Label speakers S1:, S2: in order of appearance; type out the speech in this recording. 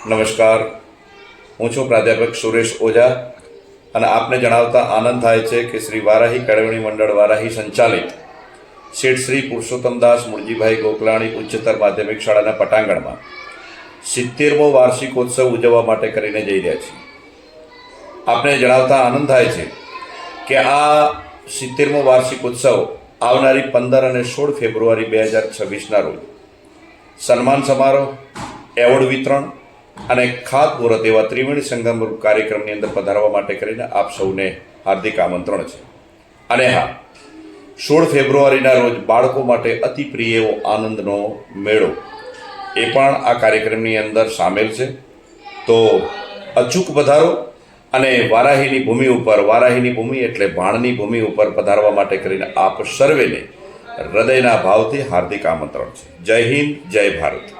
S1: નમસ્કાર, હું છું પ્રાધ્યાપક સુરેશ ઓઝા અને આપને જણાવતા આનંદ થાય છે કે શ્રી વારાહી કેળવણી મંડળ વારાહી સંચાલિત શેઠ શ્રી પુરુષોત્તમદાસ મુળજીભાઈ ગોકલાણી ઉચ્ચતર માધ્યમિક શાળાના પટાંગણમાં 70મો વાર્ષિકોત્સવ ઉજવવા માટે કરીને જઈ રહ્યા છીએ. આપને જણાવતા આનંદ થાય છે કે આ 70મો વાર્ષિકોત્સવ આવનારી 15 અને 16 ફેબ્રુઆરી 2026ના રોજ સન્માન સમારોહ, એવોર્ડ વિતરણ અને ખાતમુહૂર્ત એવા ત્રિવેણી સંગમ કાર્યક્રમની અંદર પધારવા માટે કરીને આપ સૌને હાર્દિક આમંત્રણ છે. અને હા, 16 ફેબ્રુઆરીના રોજ બાળકો માટે અતિ પ્રિય એવો આનંદનો મેળો એ પણ આ કાર્યક્રમની અંદર સામેલ છે. તો અચૂક પધારો અને વારાહીની ભૂમિ ઉપર, વારાહીની ભૂમિ એટલે ભાણની ભૂમિ ઉપર પધારવા માટે કરીને આપ સર્વેને હૃદયના ભાવથી હાર્દિક આમંત્રણ છે. જય હિન્દ, જય ભારત.